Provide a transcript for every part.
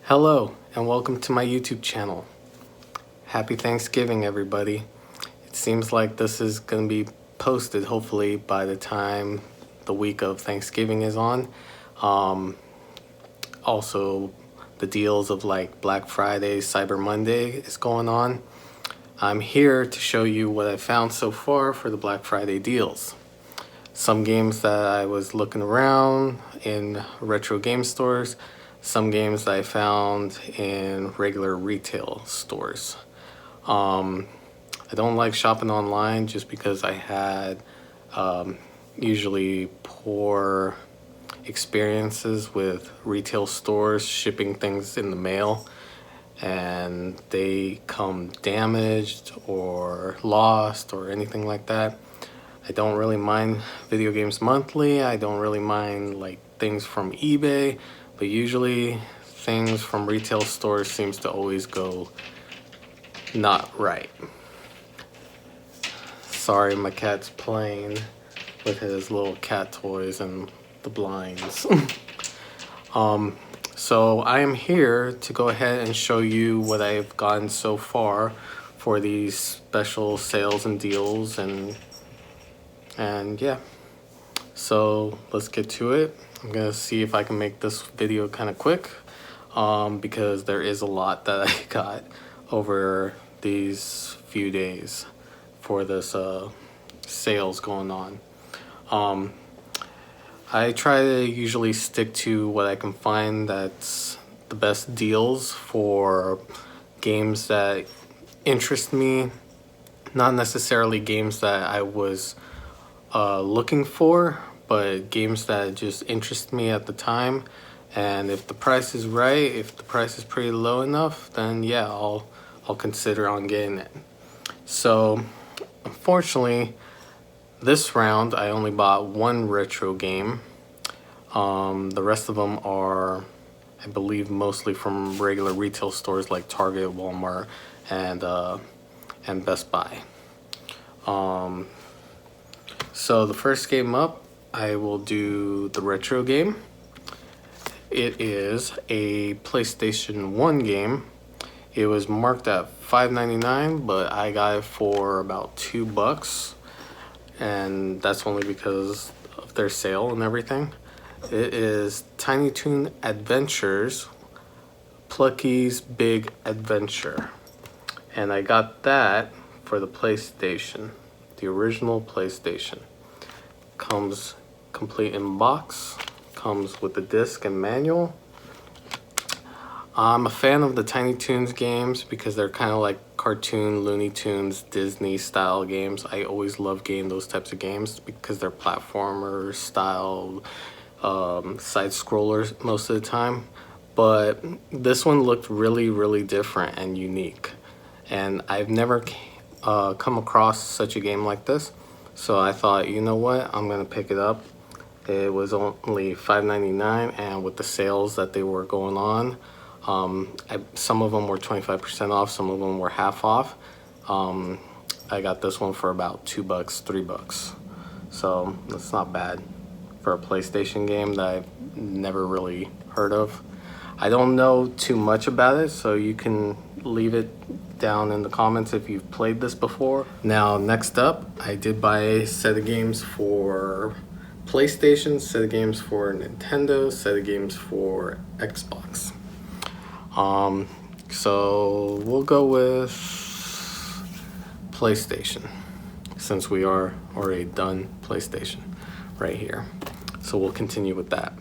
Hello and welcome to my YouTube channel. Happy Thanksgiving, everybody. It seems like this is going to be posted hopefully by the time the week of Thanksgiving is on. Also, the deals of like Black Friday, Cyber Monday is going on. I'm here to show you what I found so far for the Black Friday deals. Some games that I was looking around in retro game stores, some games that I found in regular retail stores. I don't like shopping online just because I had usually poor experiences with retail stores shipping things in the mail, and they come damaged or lost or anything like that. I don't really mind video games monthly. I don't really mind like things from eBay, but usually things from retail stores seems to always go not right. Sorry, my cat's playing with his little cat toys and the blinds. So I am here to go ahead and show you what I've gotten so far for these special sales and deals, and yeah. So let's get to it. I'm gonna see if I can make this video kind of quick because there is a lot that I got over these few days for this sales going on. I try to usually stick to what I can find that's the best deals for games that interest me, not necessarily games that I was looking for, but games that just interest me at the time. And if the price is right, if the price is pretty low enough, then yeah, I'll consider on getting it. So unfortunately, this round I only bought one retro game. The rest of them are, I believe, mostly from regular retail stores like Target, Walmart, and Best Buy. So the first game up, I will do the retro game. It is a PlayStation 1 game. It was marked at $5.99, but I got it for about $2, and that's only because of their sale and everything. It is Tiny Toon Adventures, Plucky's Big Adventure, and I got that for the PlayStation, the original PlayStation. Comes complete in box, comes with the disc and manual. I'm a fan of the Tiny Toons games because they're kind of like cartoon, Looney Tunes, Disney style games. I always love getting those types of games because they're platformer style, side scrollers most of the time. But this one looked really different and unique, and I've never come across such a game like this. So I thought, you know what, I'm gonna pick it up. It was only $5.99, and with the sales that they were going on, some of them were 25% off, some of them were half off. I got this one for about $2, $3. So that's not bad for a PlayStation game that I've never really heard of. I don't know too much about it, so you can leave it down in the comments if you've played this before. Now, next up, I did buy a set of games for PlayStation, set of games for Nintendo, set of games for Xbox. So we'll go with PlayStation since we are already done PlayStation right here. So we'll continue with that.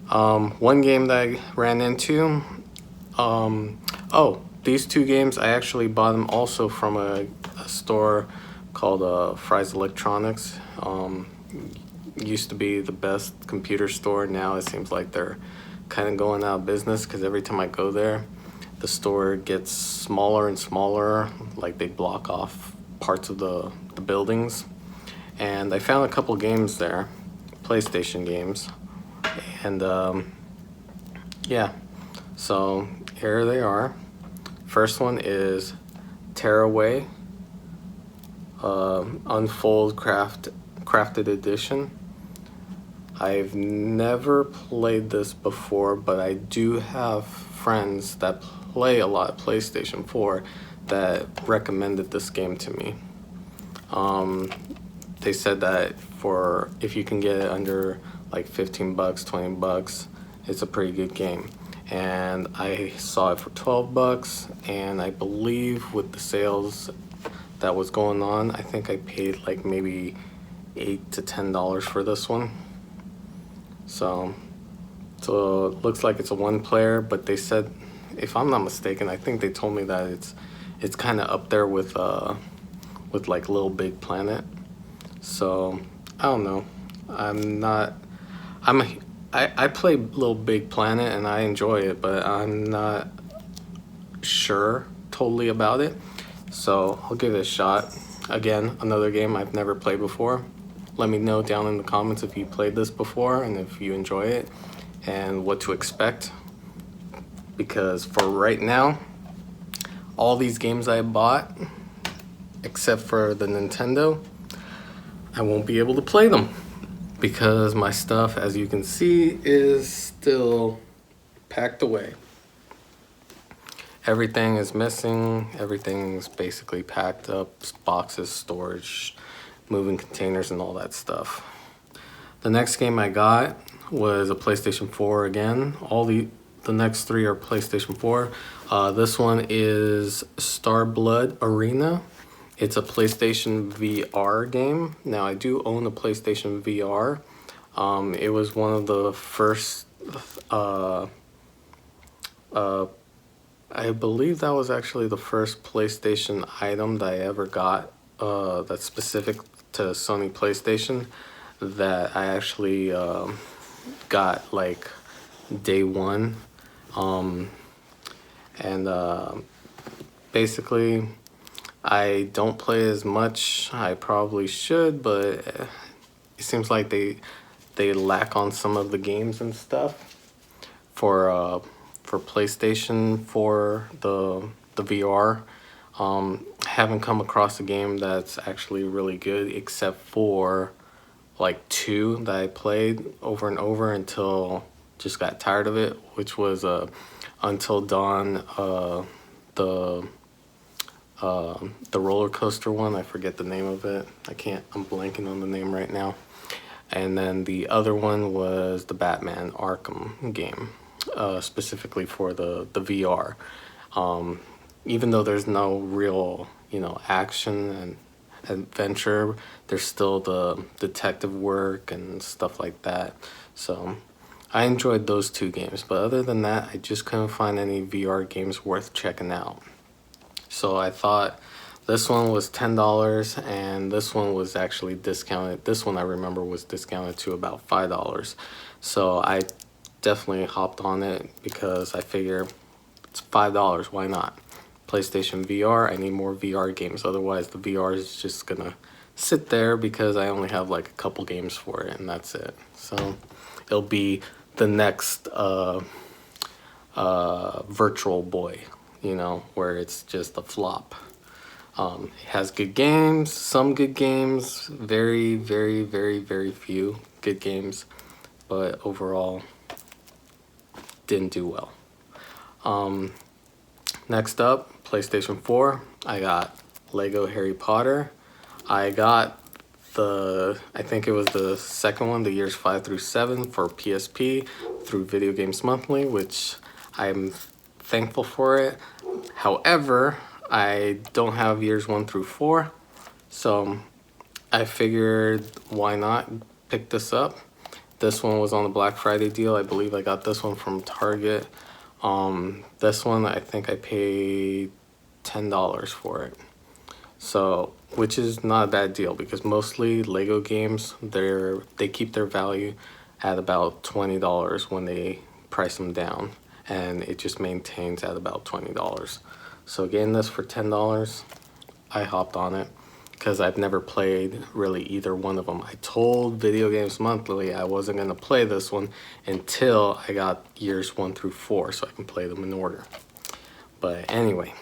One game that I ran into, these two games, I actually bought them also from a store called Fry's Electronics. Used to be the best computer store. Now it seems like they're kind of going out of business because every time I go there, the store gets smaller and smaller, like they block off parts of the buildings. And I found a couple games there, PlayStation games, and yeah, so here they are. First one is Tearaway, Unfold Crafted Edition. I've never played this before, but I do have friends that play a lot of PlayStation 4 that recommended this game to me. They said that for if you can get it under like 15 bucks, 20 bucks, it's a pretty good game. And I saw it for 12 bucks, and I believe with the sales that was going on, I think I paid like maybe $8 to $10 for this one. So it looks like it's a one player, but they said, if I'm not mistaken, I think they told me that it's kind of up there with like Little Big Planet. So I don't know. I play Little Big Planet and I enjoy it, but I'm not sure totally about it. So I'll give it a shot. Again, another game I've never played before. Let me know down in the comments if you played this before and if you enjoy it and what to expect. Because for right now, all these games I bought, except for the Nintendo, I won't be able to play them because my stuff, as you can see, is still packed away. Everything is missing. Everything's basically packed up, boxes, storage, moving containers, and all that stuff. The next game I got was a PlayStation 4 again. The next three are PlayStation 4. This one is Starblood Arena. It's a PlayStation VR game. Now I do own a PlayStation VR. It was one of the first, I believe that was actually the first PlayStation item that I ever got that's specific to Sony PlayStation that I actually got like day one. Basically I don't play as much. I probably should, but it seems like they lack on some of the games and stuff for PlayStation for the VR. Haven't come across a game that's actually really good except for like two that I played over and over until just got tired of it, which was Until Dawn, the roller coaster one. I forget the name of it. I'm blanking on the name right now. And then the other one was the Batman Arkham game, specifically for the VR. Even though there's no real, action and adventure, there's still the detective work and stuff like that. So I enjoyed those two games, but other than that, I just couldn't find any VR games worth checking out. So I thought this one was $10 and this one was actually discounted. This one I remember was discounted to about $5. So I definitely hopped on it because I figure it's $5, why not? PlayStation VR, I need more VR games. Otherwise the VR is just gonna sit there because I only have like a couple games for it and that's it. So it'll be the next Virtual Boy, where it's just a flop. It has good games, some good games, very, very, very, very few good games, but overall didn't do well. Next up, PlayStation 4, I got Lego Harry Potter. I got I think it was the second one, the years 5 through 7 for PSP through Video Games Monthly, which I'm thankful for it. However, I don't have years 1 through 4, so I figured why not pick this up. This one was on the Black Friday deal. I believe I got this one from Target. This one I think I paid $10 for it. So, which is not a bad deal because mostly Lego games, they keep their value at about $20 when they price them down, and it just maintains at about $20. So getting this for $10, I hopped on it because I've never played really either one of them. I told Video Games Monthly I wasn't going to play this one until I got years 1 through 4 so I can play them in order. But anyway,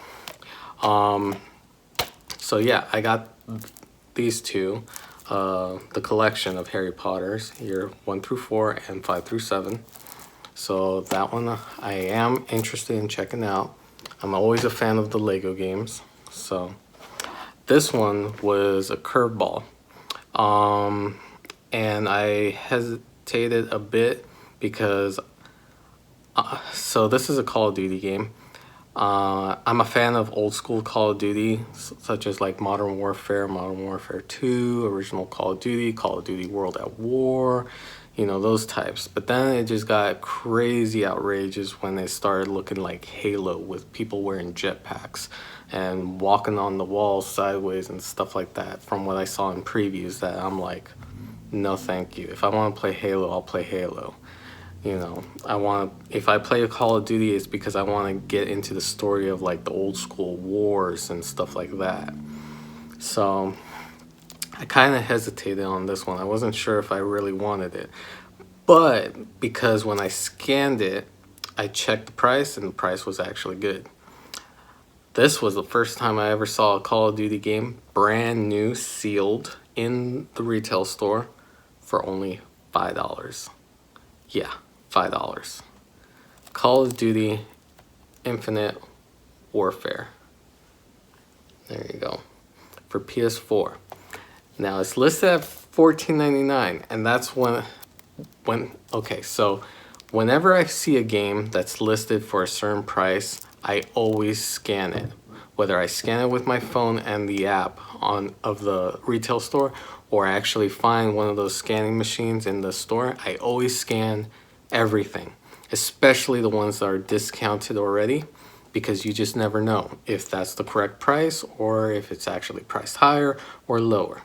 so yeah, I got these two, the collection of Harry Potters, year 1 through 4 and 5 through 7. So that one I am interested in checking out. I'm always a fan of the Lego games. So this one was a curveball. And I hesitated a bit because, so this is a Call of Duty game. I'm a fan of old school Call of Duty, such as like Modern Warfare, Modern Warfare 2, original Call of Duty World at War, you know, those types. But then it just got crazy outrageous when it started looking like Halo with people wearing jetpacks and walking on the walls sideways and stuff like that from what I saw in previews, that I'm like, no thank you. If I want to play Halo, I'll play Halo. You know, if I play a Call of Duty, it's because I want to get into the story of like the old school wars and stuff like that. So I kind of hesitated on this one. I wasn't sure if I really wanted it. But because when I scanned it, I checked the price and the price was actually good. This was the first time I ever saw a Call of Duty game brand new, sealed in the retail store for only $5. Yeah, $5. Call of Duty Infinite Warfare. There you go. For PS4. Now it's listed at $14.99, and that's when okay, so whenever I see a game that's listed for a certain price, I always scan it. Whether I scan it with my phone and the app of the retail store, or I actually find one of those scanning machines in the store, I always scan everything, especially the ones that are discounted already, because you just never know if that's the correct price or if it's actually priced higher or lower.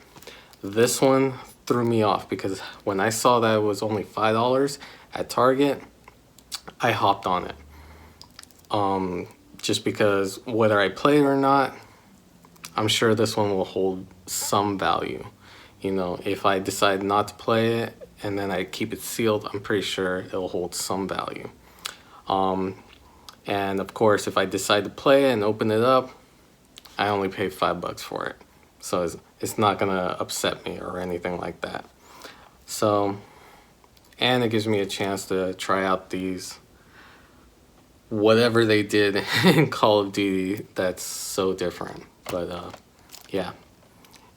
This one threw me off because when I saw that it was only $5 at Target, I hopped on it. Just because whether I play it or not, I'm sure this one will hold some value. You know, if I decide not to play it and then I keep it sealed, I'm pretty sure it'll hold some value. And of course, if I decide to play it and open it up, I only paid $5 for it. So it's not gonna upset me or anything like that. So, and it gives me a chance to try out these, whatever they did in Call of Duty that's so different. But yeah,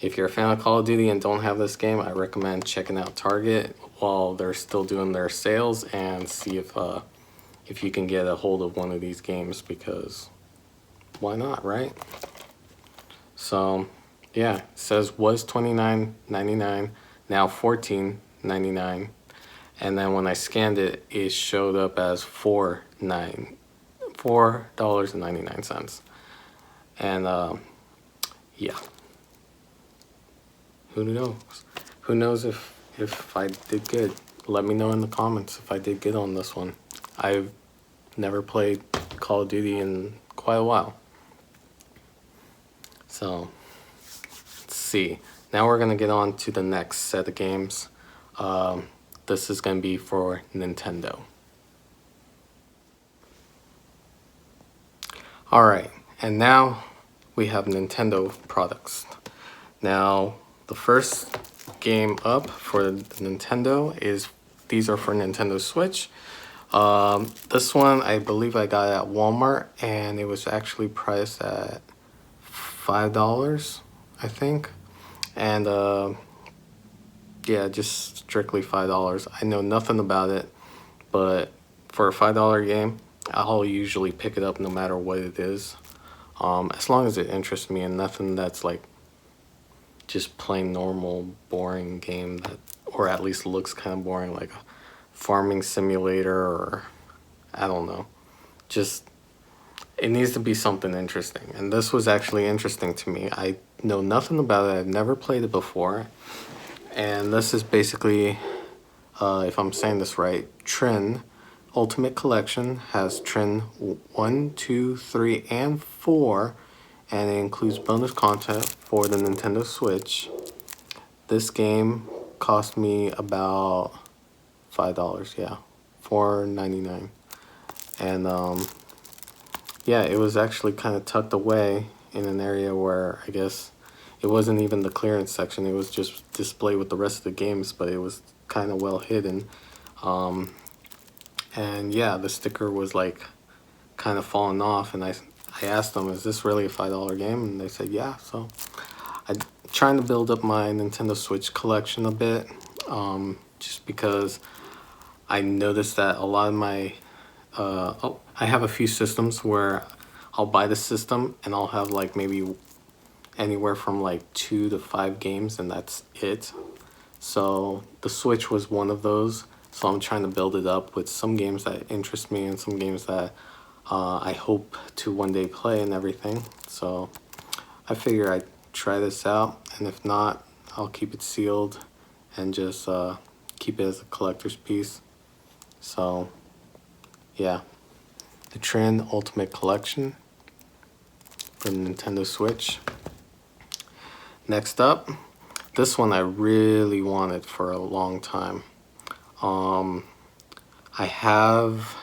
if you're a fan of Call of Duty and don't have this game, I recommend checking out Target while they're still doing their sales and see if you can get a hold of one of these games, because why not, right? So yeah, it says was $29.99, now $14.99, and then when I scanned it, it showed up as $4.99, and yeah, who knows? Who knows if I did good? Let me know in the comments if I did good on this one. I've never played Call of Duty in quite a while. So let's see. Now we're gonna get on to the next set of games. This is gonna be for Nintendo. All right, and now we have Nintendo products. Now the first game up for Nintendo is, these are for Nintendo Switch. This one I believe I got at Walmart, and it was actually priced at $5, I think. And yeah, just strictly $5. I know nothing about it, but for a $5 game, I'll usually pick it up no matter what it is, as long as it interests me and nothing that's like just plain normal boring game, that, or at least looks kind of boring, like a farming simulator, or I don't know, just it needs to be something interesting. And this was actually interesting to me. I know nothing about it. I've never played it before, and this is basically, if I'm saying this right, Trin Ultimate Collection. Has Trin 1, 2, 3, and 4, and it includes bonus content for the Nintendo Switch. This game cost me about $5, yeah, $4.99, and yeah, it was actually kind of tucked away in an area where I guess it wasn't even the clearance section. It was just displayed with the rest of the games, but it was kind of well hidden. And yeah, the sticker was like kind of falling off, and I asked them, is this really a $5 game? And they said yeah. So I'm trying to build up my Nintendo Switch collection a bit, just because I noticed that a lot of my I have a few systems where I'll buy the system and I'll have like maybe anywhere from like 2 to 5 games, and that's it. So the Switch was one of those. So I'm trying to build it up with some games that interest me and some games that I hope to one day play and everything. So I figure I'd try this out, and if not, I'll keep it sealed and just keep it as a collector's piece. So yeah, the Trin Ultimate Collection for the Nintendo Switch. Next up, this one I really wanted for a long time. I have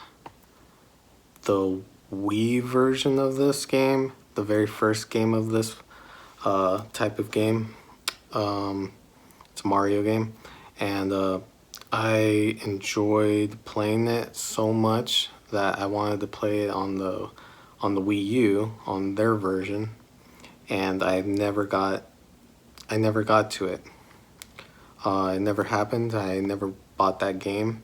the Wii version of this game, the very first game of this type of game. It's a Mario game, and I enjoyed playing it so much that I wanted to play it on the Wii U, on their version, and I never got to it. It never happened. I never bought that game,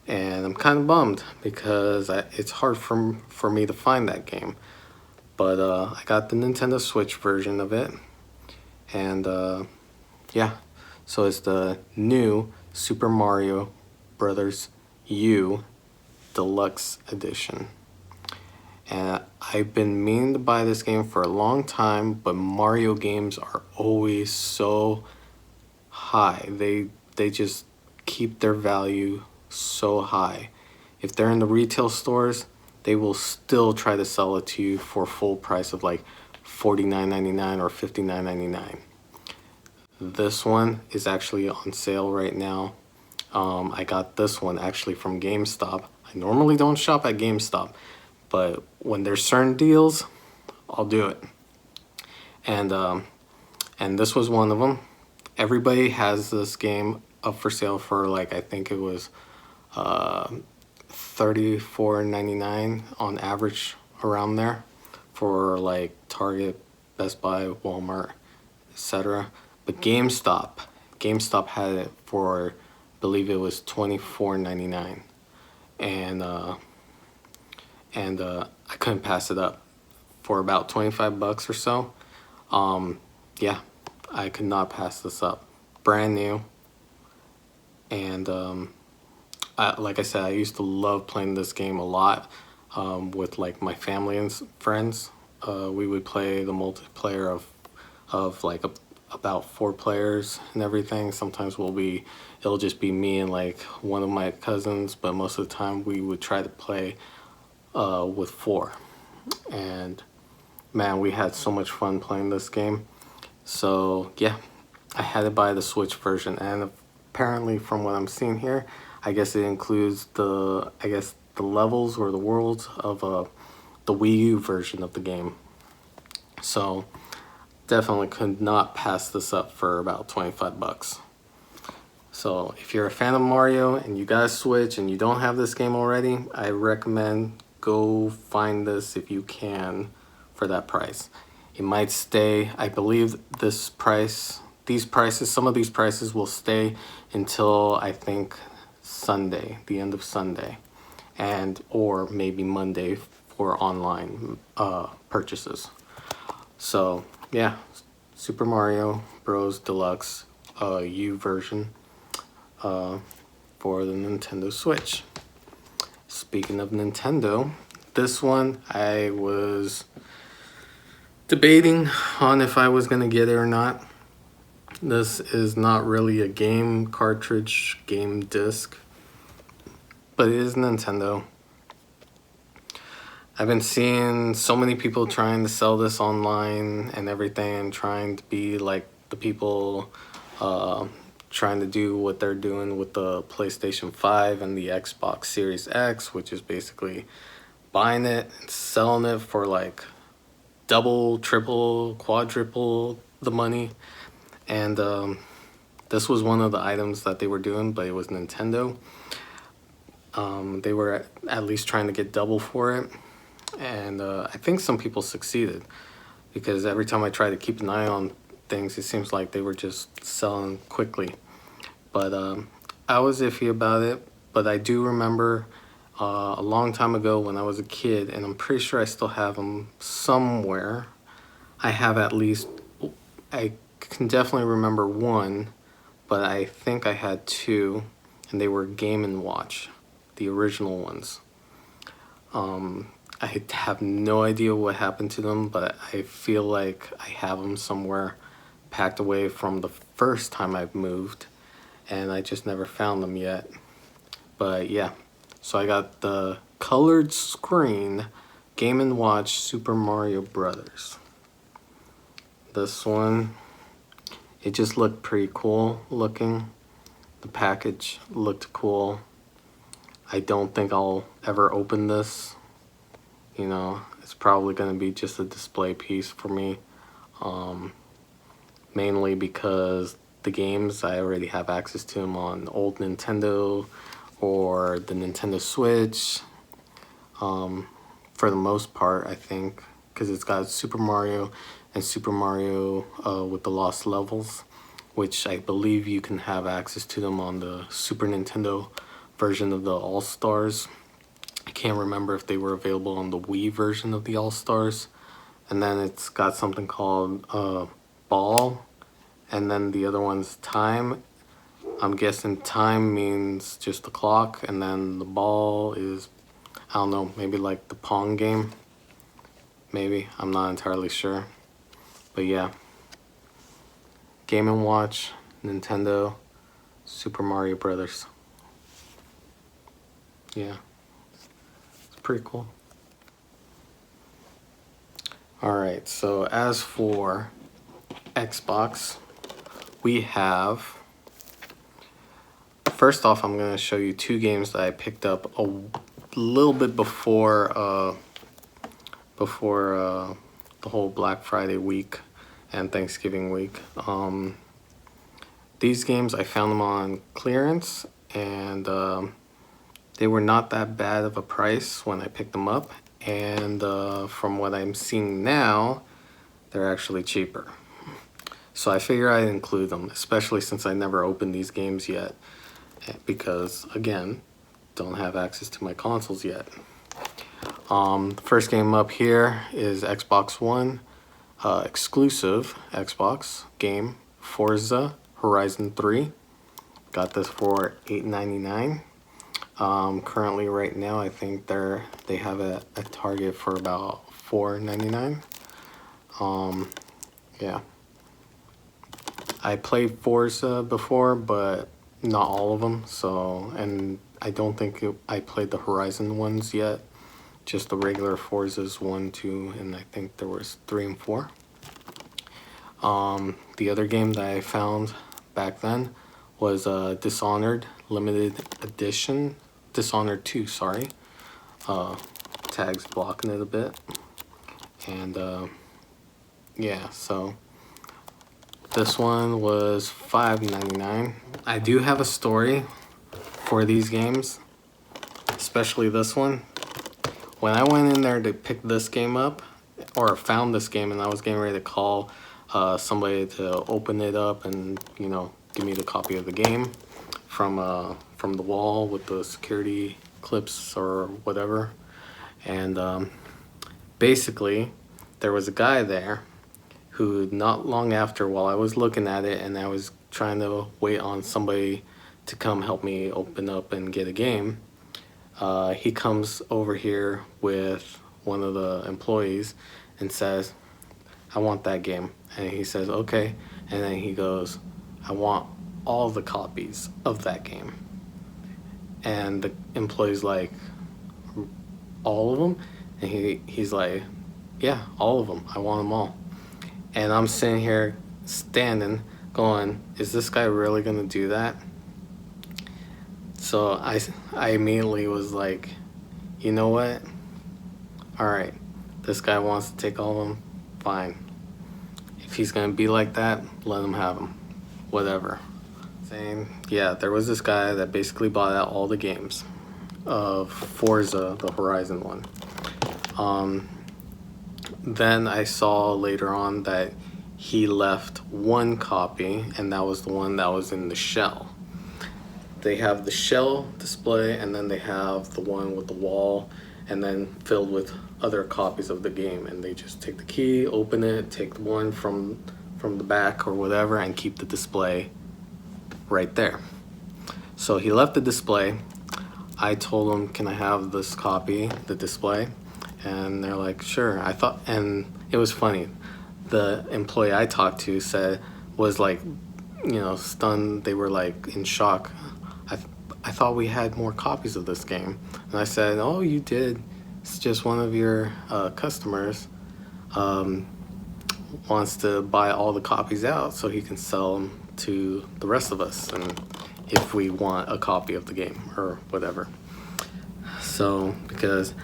and I'm kind of bummed because it's hard for me to find that game. But I got the Nintendo Switch version of it, and yeah, so it's the new Super Mario Brothers U Deluxe Edition. And I've been meaning to buy this game for a long time, but Mario games are always so high. They just keep their value so high. If they're in the retail stores, they will still try to sell it to you for full price of like $49.99 or $59.99. This one is actually on sale right now. I got this one actually from GameStop. I normally don't shop at GameStop, but when there's certain deals, I'll do it. And this was one of them. Everybody has this game up for sale for like, I think it was $34.99 on average, around there, for like Target, Best Buy, Walmart, etc. But GameStop had it for, I believe it was $24.99, and I couldn't pass it up for about 25 bucks or so. Yeah, I could not pass this up. Brand new, and like I said, I used to love playing this game a lot with like my family and friends. We would play the multiplayer of like about 4 players and everything. Sometimes it'll just be me and like one of my cousins, but most of the time we would try to play with 4. And man, we had so much fun playing this game. So yeah, I had to buy the Switch version, and apparently from what I'm seeing here, I guess it includes the levels or the worlds of the Wii U version of the game. So definitely could not pass this up for about 25 bucks. So if you're a fan of Mario and you got a Switch and you don't have this game already, I recommend go find this if you can for that price. It might stay, I believe some of these prices will stay until I think Sunday, the end of Sunday, or maybe Monday for online purchases. So yeah, Super Mario Bros. Deluxe U version for the Nintendo Switch. Speaking of Nintendo, this one I was debating on if I was gonna get it or not. This is not really a game cartridge, game disc, but it is Nintendo. I've been seeing so many people trying to sell this online and everything, and trying to be like the people trying to do what they're doing with the PlayStation 5 and the Xbox Series X, which is basically buying it and selling it for like double, triple, quadruple the money. And this was one of the items that they were doing, but it was Nintendo. They were at least trying to get double for it, and I think some people succeeded, because every time I try to keep an eye on things, it seems like they were just selling quickly. But I was iffy about it. But I do remember a long time ago when I was a kid, and I'm pretty sure I still have them somewhere. I have at least, I can definitely remember one, but I think I had two, and they were Game & Watch, the original ones. I have no idea what happened to them, but I feel like I have them somewhere packed away from the first time I've moved, and I just never found them yet. But yeah, so I got the colored screen Game & Watch Super Mario Brothers. This one, it just looked pretty cool looking. The package looked cool. I don't think I'll ever open this. You know, it's probably going to be just a display piece for me. Mainly because the games, I already have access to them on old Nintendo or the Nintendo Switch. For the most part, I think, because it's got Super Mario and Super Mario with the Lost Levels, which I believe you can have access to them on the Super Nintendo version of the All-Stars. I can't remember if they were available on the Wii version of the All-Stars. And then it's got something called Ball, and then the other one's Time. I'm guessing time means just the clock, and then the ball is, I don't know, maybe like the Pong game. Maybe, I'm not entirely sure. But yeah, Game & Watch, Nintendo, Super Mario Brothers. Yeah, it's pretty cool. Alright, so as for Xbox, we have, first off, I'm going to show you two games that I picked up a little bit before the whole Black Friday week and Thanksgiving week. These games, I found them on clearance, and they were not that bad of a price when I picked them up. And from what I'm seeing now, they're actually cheaper. So I figure I'd include them, especially since I never opened these games yet, because again, don't have access to my consoles yet. The first game up here is Xbox One, exclusive Xbox game, Forza Horizon 3. Got this for $8.99. Currently right now, I think they have a Target for about $4.99. Yeah. I played Forza before, but not all of them. So, and I don't think I played the Horizon ones yet. Just the regular Forzas 1, 2, and I think there was 3 and 4. The other game that I found back then was Dishonored Limited Edition. Dishonored 2, sorry. Tag's blocking it a bit. And yeah, so this one was $5.99. I do have a story for these games, especially this one. When I went in there to pick this game up, or found this game, and I was getting ready to call somebody to open it up and, you know, give me the copy of the game from the wall with the security clips or whatever. And basically, there was a guy there who, not long after, while I was looking at it and I was trying to wait on somebody to come help me open up and get a game, he comes over here with one of the employees and says, "I want that game." And he says, "Okay." And then he goes, "I want all the copies of that game." And the employee's like, "All of them?" And he's like, "Yeah, all of them. I want them all." And I'm sitting here standing going, is this guy really gonna do that? So I immediately was like, you know what? All right, this guy wants to take all of them, fine. If he's gonna be like that, let him have them, whatever. Saying, yeah, there was this guy that basically bought out all the games. of Forza, the Horizon one. Then I saw later on that he left one copy, and that was the one that was in the shell. They have the shell display, and then they have the one with the wall, and then filled with other copies of the game. And they just take the key, open it, take the one from the back or whatever, and keep the display right there. So he left the display. I told him, can I have this copy, the display? And they're like, sure. And it was funny. The employee I talked to was like, stunned. They were like in shock. I thought we had more copies of this game. And I said, oh, you did. It's just one of your customers wants to buy all the copies out so he can sell them to the rest of us, and if we want a copy of the game or whatever. So, because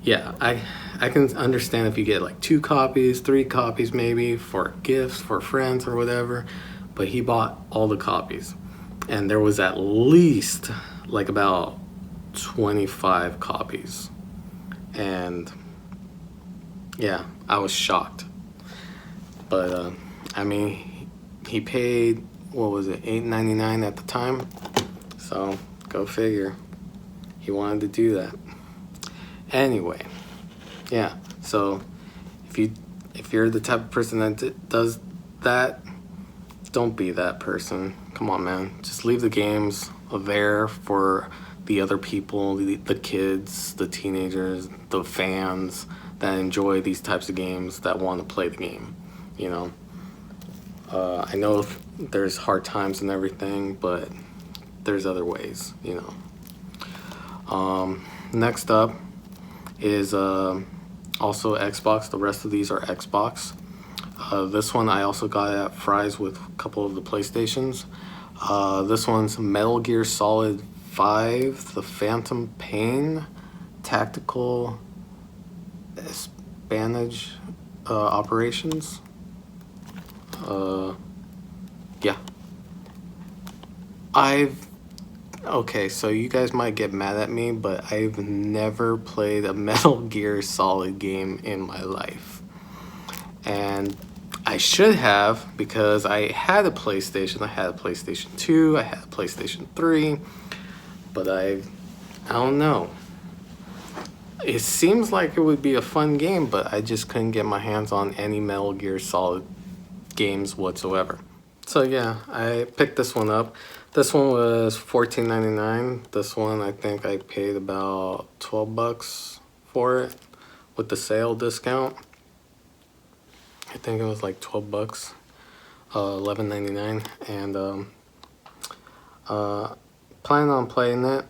yeah, I can understand if you get like 2 copies, 3 copies maybe for gifts for friends or whatever, but he bought all the copies, and there was at least like about 25 copies, and yeah, I was shocked. But I mean, he paid, what was it, $8.99 at the time, so go figure. He wanted to do that. Anyway, yeah, so if you're the type of person that does that, don't be that person. Come on, man. Just leave the games there for the other people, the kids, the teenagers, the fans that enjoy these types of games, that want to play the game, you know. I know there's hard times and everything, but there's other ways, you know. Next up is also Xbox. The rest of these are Xbox. This one I also got at Fry's with a couple of the PlayStations. This one's Metal Gear Solid 5, The Phantom Pain, Tactical Espionage Operations. Yeah. Okay, so you guys might get mad at me, but I've never played a Metal Gear Solid game in my life. And I should have, because I had a PlayStation. I had a PlayStation 2, I had a PlayStation 3, but I don't know. It seems like it would be a fun game, but I just couldn't get my hands on any Metal Gear Solid games whatsoever. So yeah, I picked this one up. This one was $14.99. This one I think I paid about $12 for it with the sale discount. I think it was like $12, $11.99, and planning on playing it.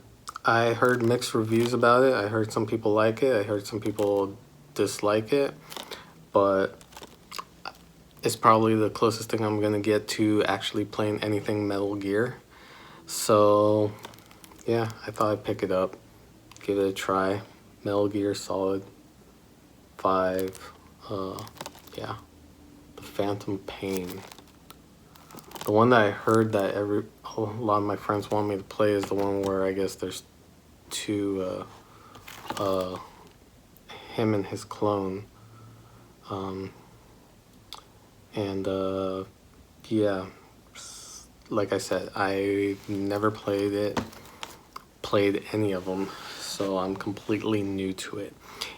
I heard mixed reviews about it. I heard some people like it. I heard some people dislike it, but it's probably the closest thing I'm gonna get to actually playing anything Metal Gear. So yeah, I thought I'd pick it up, give it a try. Metal Gear Solid 5, yeah, The Phantom Pain. The one that I heard that a lot of my friends want me to play is the one where I guess there's 2, him and his clone. Yeah, like I said, I never played any of them, so I'm completely new to it.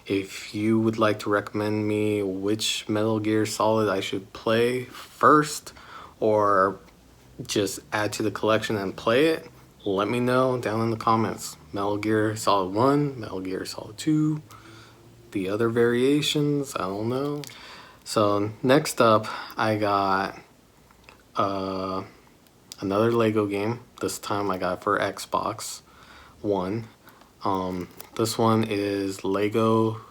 If you would like to recommend me which Metal Gear Solid I should play first, or just add to the collection and play it, let me know down in the comments. Metal Gear Solid 1, Metal Gear Solid 2, the other variations, I don't know. So next up, I got another Lego game. This time I got for Xbox One. This one is Lego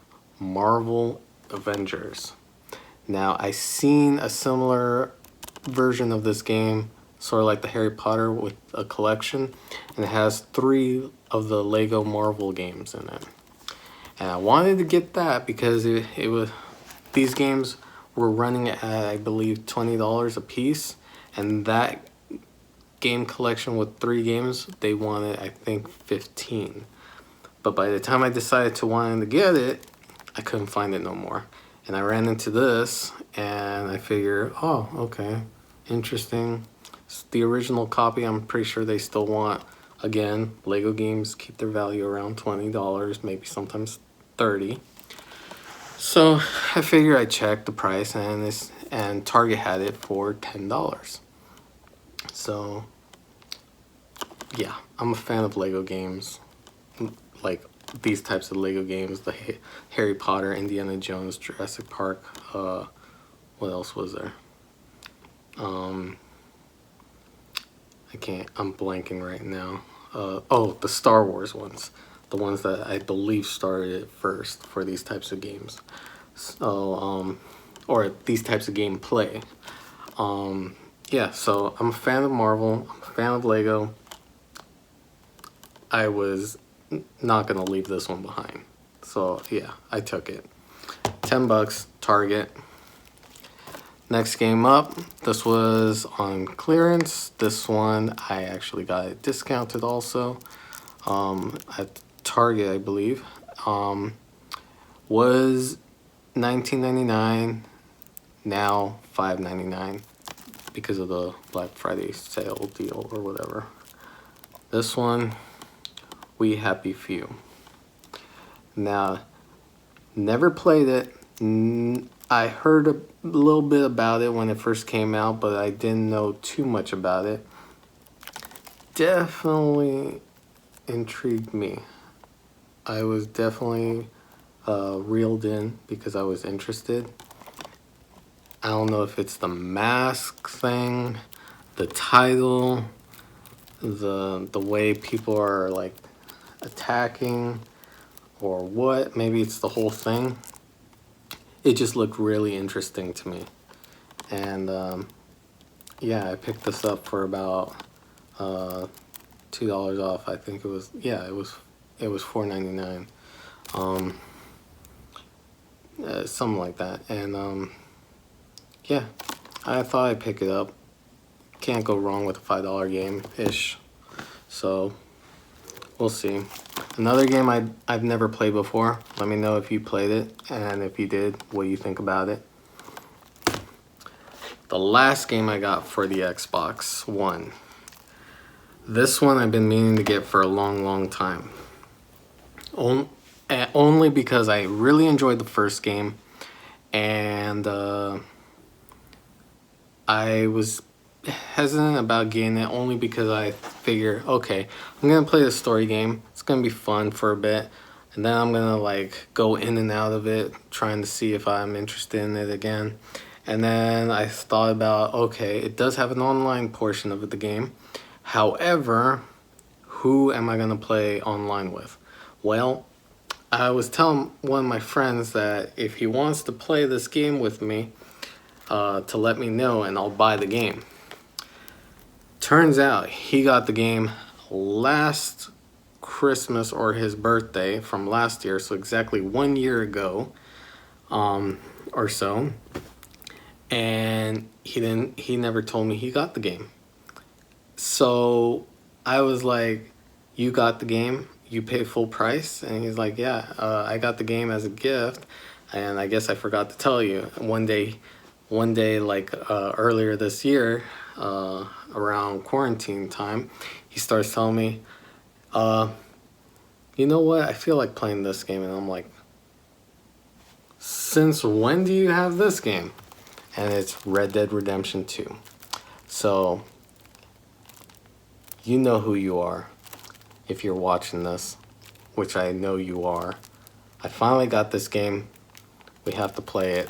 Marvel Avengers. Now, I seen a similar version of this game, sort of like the Harry Potter with a collection, and it has 3 of the Lego Marvel games in it. And I wanted to get that because it was, these games were running at, I believe, $20 a piece, and that game collection with 3 games, they wanted, I think, $15. But by the time I decided to want to get it, I couldn't find it no more. And I ran into this, and I figured, oh, okay, interesting. It's the original copy, I'm pretty sure they still want. Again, Lego games keep their value around $20, maybe sometimes $30. So I figured I'd check the price, and Target had it for $10. So yeah, I'm a fan of Lego games, like these types of Lego games, the Harry Potter, Indiana Jones, Jurassic Park. What else was there? I'm blanking right now. Oh, the Star Wars ones, the ones that I believe started it first for these types of games. So, or these types of gameplay. Yeah, so I'm a fan of Marvel, I'm a fan of Lego. I was not gonna leave this one behind. So yeah, I took it. $10, Target. Next game up, this was on clearance. This one I actually got it discounted also at Target, I believe. Was $19.99, now $5.99 because of the Black Friday sale deal or whatever. This one, We Happy Few. Now, never played it. I heard a little bit about it when it first came out, but I didn't know too much about it. Definitely intrigued me. I was definitely reeled in because I was interested. I don't know if it's the mask thing, the title, the way people are like attacking, or what. Maybe it's the whole thing. It just looked really interesting to me, and yeah, I picked this up for about $2 off. I think it was, yeah, it was $4.99, something like that. And yeah, I thought I'd pick it up. Can't go wrong with a $5 game ish. So we'll see. Another game I've never played before. Let me know if you played it, and if you did, what do you think about it? The last game I got for the Xbox One. This one I've been meaning to get for a long time. Only because I really enjoyed the first game, and I was hesitant about getting it only because I figure, okay, I'm gonna play the story game. It's gonna be fun for a bit, and then I'm gonna like go in and out of it, trying to see if I'm interested in it again. And then I thought about, okay, it does have an online portion of the game. However, who am I gonna play online with? Well, I was telling one of my friends that if he wants to play this game with me, to let me know and I'll buy the game. Turns out he got the game last Christmas or his birthday from last year, so exactly 1 year ago, or so. And he never told me he got the game. So I was like, you got the game? You paid full price? And he's like, yeah, I got the game as a gift, and I guess I forgot to tell you. One day like earlier this year, around quarantine time, he starts telling me, you know what, I feel like playing this game. And I'm like, since when do you have this game? And it's Red Dead Redemption 2. So you know who you are if you're watching this, which I know you are. I finally got this game. We have to play it.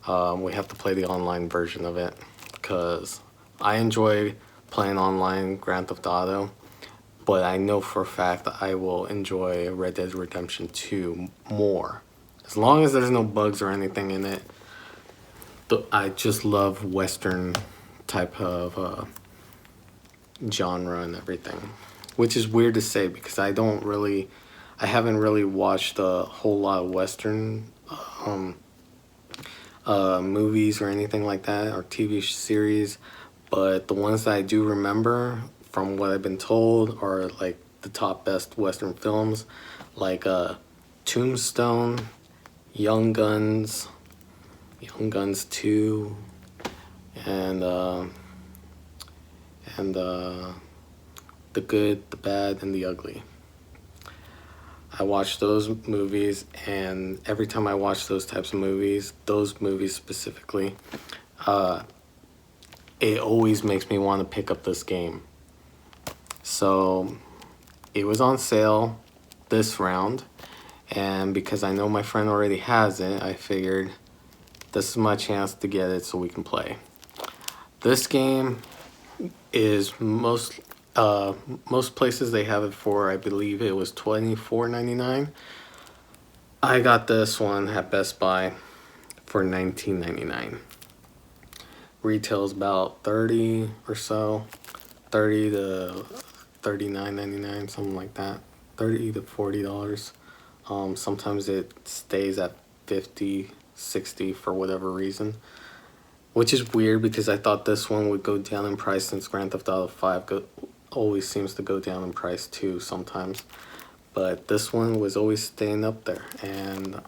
We have to play the online version of it, because I enjoy playing online Grand Theft Auto, but I know for a fact that I will enjoy Red Dead Redemption 2 more. As long as there's no bugs or anything in it. I just love Western type of genre and everything, which is weird to say because I haven't really watched a whole lot of Western movies or anything like that, or TV series, but the ones that I do remember from what I've been told are like the top best Western films like Tombstone, Young Guns 2, and The Good, the Bad, and the Ugly. I watch those movies, and every time I watch those types of movies, those movies specifically, it always makes me want to pick up this game. So it was on sale this round, and because I know my friend already has it, I figured this is my chance to get it so we can play. This game is most places they have it for, I believe it was $24.99. I got this one at Best Buy for $19.99. Retails about 30 or so, 30 to $39.99, something like that, $30 to $40. Sometimes it stays at 50, 60 for whatever reason, which is weird because I thought this one would go down in price since Grand Theft Auto 5 always seems to go down in price too sometimes. But this one was always staying up there, and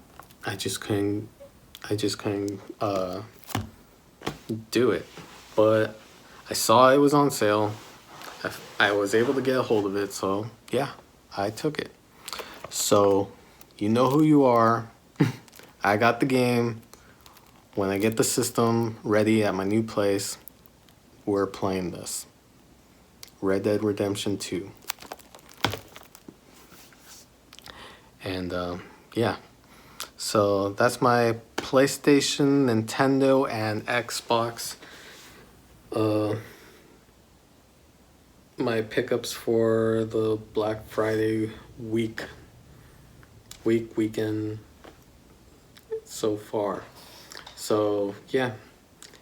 I just couldn't do it. But I saw it was on sale. I was able to get a hold of it, so yeah, I took it. So you know who you are. I got the game. When I get the system ready at my new place, we're playing this. Red Dead Redemption 2. And yeah, so that's my PlayStation, Nintendo, and Xbox. My pickups for the Black Friday weekend so far. So yeah,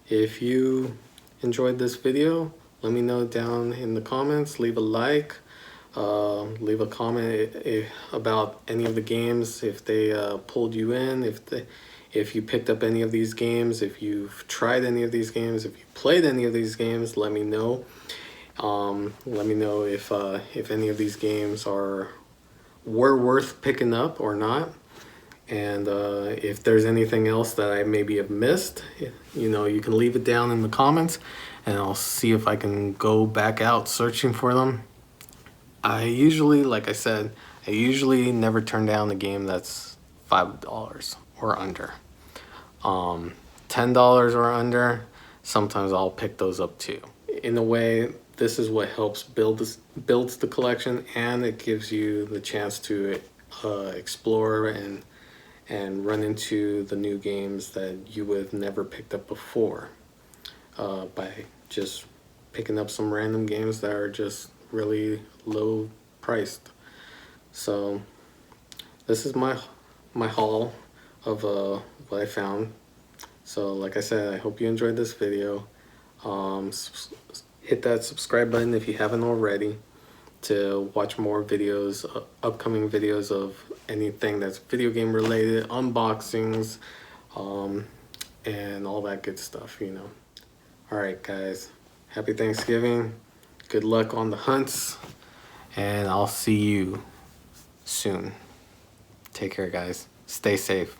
if you enjoyed this video, let me know down in the comments. Leave a like, leave a comment about any of the games, if they pulled you in, if you picked up any of these games, if you've tried any of these games, if you played any of these games. Let me know. Let me know if any of these games were worth picking up or not. And if there's anything else that I maybe have missed, you know, you can leave it down in the comments, and I'll see if I can go back out searching for them. I usually, like I said, I usually never turn down a game that's $5 or under. $10 or under, sometimes I'll pick those up too. In a way, this is what helps builds the collection, and it gives you the chance to explore and run into the new games that you would have never picked up before, by just picking up some random games that are just really low priced. So this is my haul of what I found. So like I said, I hope you enjoyed this video. Hit that subscribe button if you haven't already, to watch more videos, upcoming videos of anything that's video game related, unboxings, and all that good stuff, you know. Alright guys, happy Thanksgiving, good luck on the hunts, and I'll see you soon. Take care guys, stay safe.